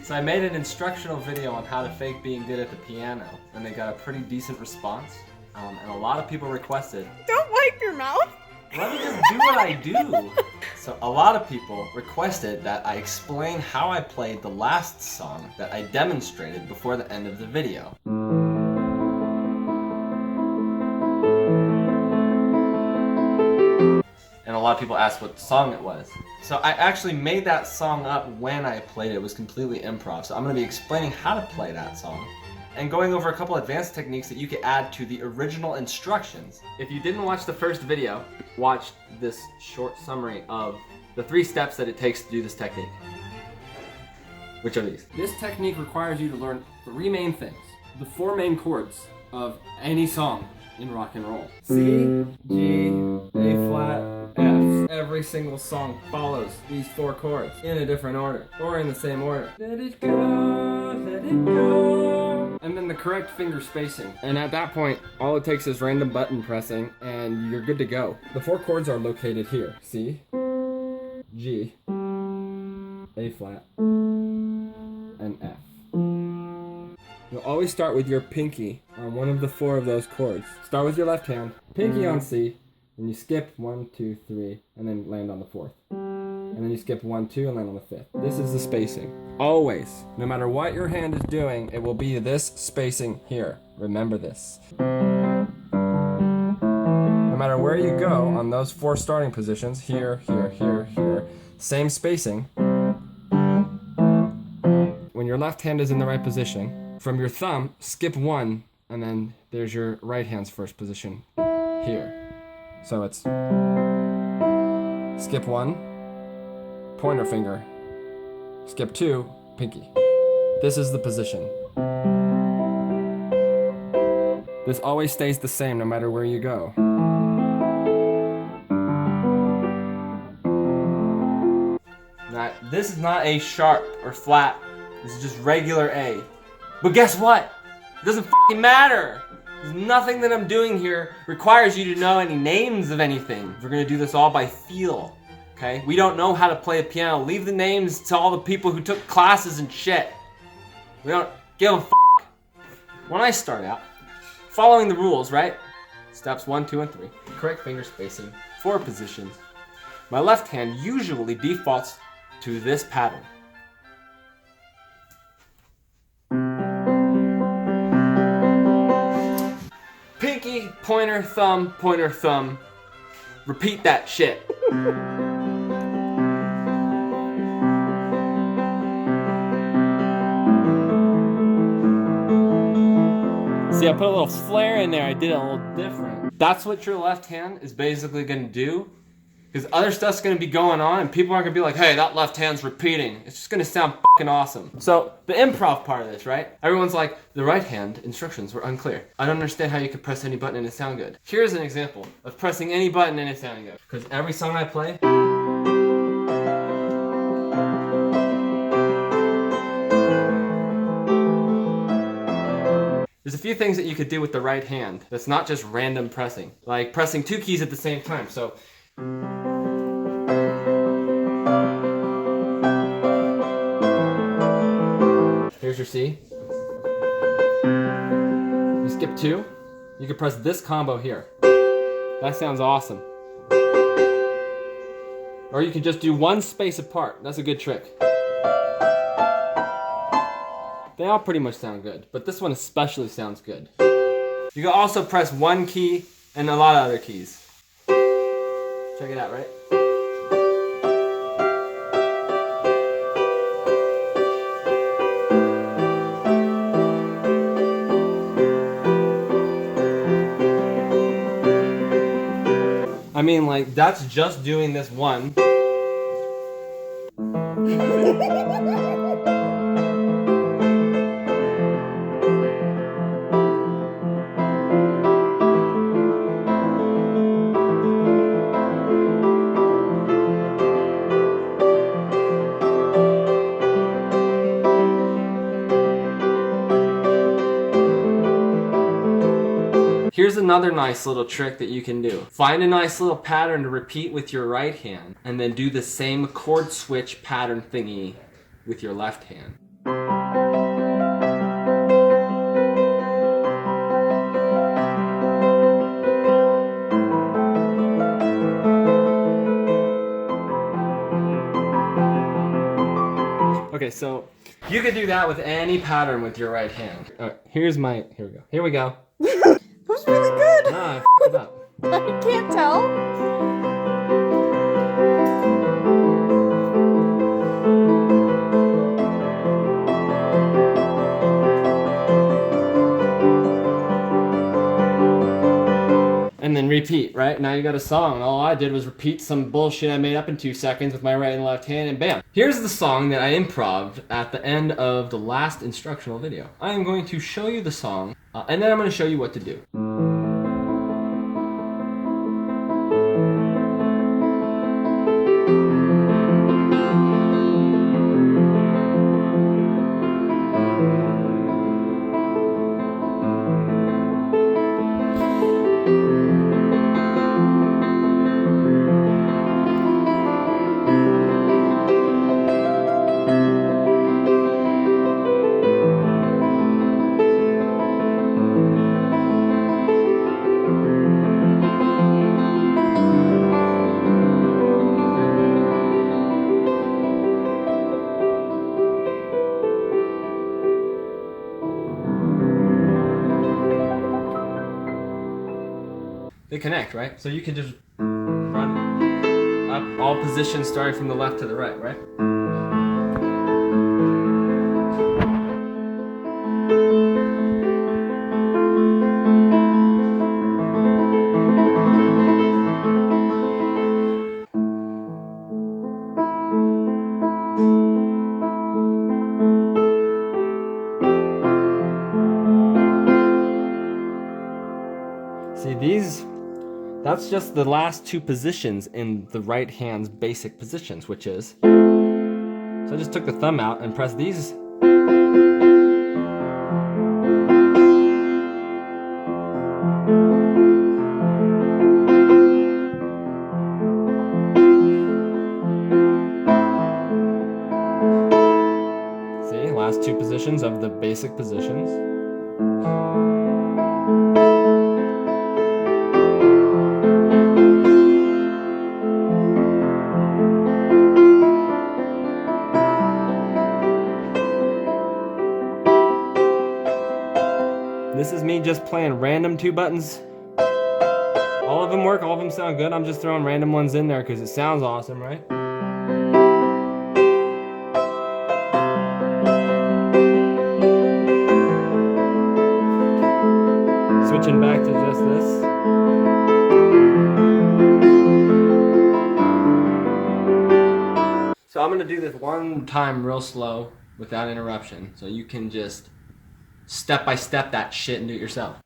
So I made an instructional video on how to fake being good at the piano, and they got a pretty decent response, and a lot of people requested, "Don't wipe your mouth." Let me just do what I do. So a lot of people requested that I explain how I played the last song that I demonstrated before the end of the video. And a lot of people asked what song it was. So I actually made that song up when I played it. It was completely improv. So I'm going to be explaining how to play that song and going over a couple advanced techniques that you could add to the original instructions. If you didn't watch the first video, watch this short summary of the 3 steps that it takes to do this technique. Which are these? This technique requires you to learn 3 main things. The 4 main chords of any song in rock and roll. C, G, A flat, F. Every single song follows these 4 chords in a different order, or in the same order. Let it go, let it go. And then the correct finger spacing. And at that point, all it takes is random button pressing, and you're good to go. The 4 chords are located here. C, G, A flat, and F. You'll always start with your pinky on one of the 4 of those chords. Start with your left hand, pinky on C, and you skip 1, 2, 3, and then land on the 4th. And then you skip 1, 2, and land on the 5th. This is the spacing. Always, no matter what your hand is doing, it will be this spacing here. Remember this. No matter where you go on those 4 starting positions, here, here, here, here, same spacing. When your left hand is in the right position, from your thumb, skip 1, and then there's your right hand's first position here. So it's skip 1, pointer finger, skip 2, pinky. This is the position. This always stays the same no matter where you go. Now, this is not A sharp or flat. This is just regular A. But guess what? It doesn't fucking matter. There's nothing that I'm doing here requires you to know any names of anything. We're gonna do this all by feel, okay? We don't know how to play a piano. Leave the names to all the people who took classes and shit. We don't give a fuck. When I start out, following the rules, right? Steps 1, 2, and 3. Correct finger spacing, 4 positions. My left hand usually defaults to this pattern. Pinky, pointer, thumb, pointer, thumb. Repeat that shit. See, I put a little flair in there. I did it a little different. That's what your left hand is basically gonna do. Because other stuff's gonna be going on and people aren't gonna be like, hey, that left hand's repeating. It's just gonna sound fucking awesome. So, the improv part of this, right? Everyone's like, the right hand instructions were unclear. I don't understand how you could press any button and it sound good. Here's an example of pressing any button and it sounding good. Because every song I play, there's a few things that you could do with the right hand that's not just random pressing. Like pressing 2 keys at the same time. So, here's your C. You skip 2. You can press this combo here. That sounds awesome. Or you can just do 1 space apart. That's a good trick. They all pretty much sound good, but this one especially sounds good. You can also press 1 key and a lot of other keys. Check it out, right? I mean, like, that's just doing this one. Here's another nice little trick that you can do. Find a nice little pattern to repeat with your right hand, and then do the same chord switch pattern thingy with your left hand. Okay, so you could do that with any pattern with your right hand. All right, here we go. Here we go. That was really good. Nah, I f***ed it up. I can't tell. And then repeat, right? Now you got a song. All I did was repeat some bullshit I made up in 2 seconds with my right and left hand, and bam. Here's the song that I improv'd at the end of the last instructional video. I am going to show you the song, and then I'm going to show you what to do. They connect, right? So you can just run up all positions starting from the left to the right, right? See, that's just the last 2 positions in the right hand's basic positions, which is, so I just took the thumb out and pressed these. See, last 2 positions of the basic positions. This is me just playing random 2 buttons. All of them work, all of them sound good. I'm just throwing random ones in there because it sounds awesome, right? Switching back to just this. So I'm gonna do this one time real slow without interruption, so you can just step by step that shit and do it yourself.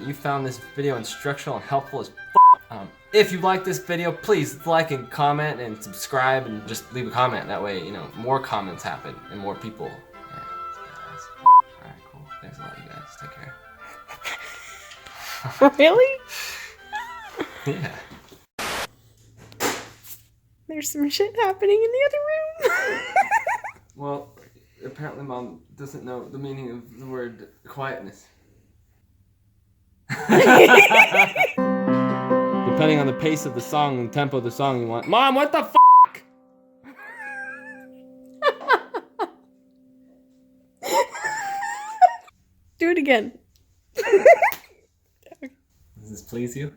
that you found this video instructional and helpful as if you like this video, please like and comment and subscribe and just leave a comment. That way, you know, more comments happen and more people. Yeah, that's alright, cool. Thanks a lot, you guys. Take care. Really? Yeah. There's some shit happening in the other room. Well, apparently Mom doesn't know the meaning of the word quietness. Depending on the pace of the song and tempo of the song you want. Mom, what the f***? Do it again. Does this please you?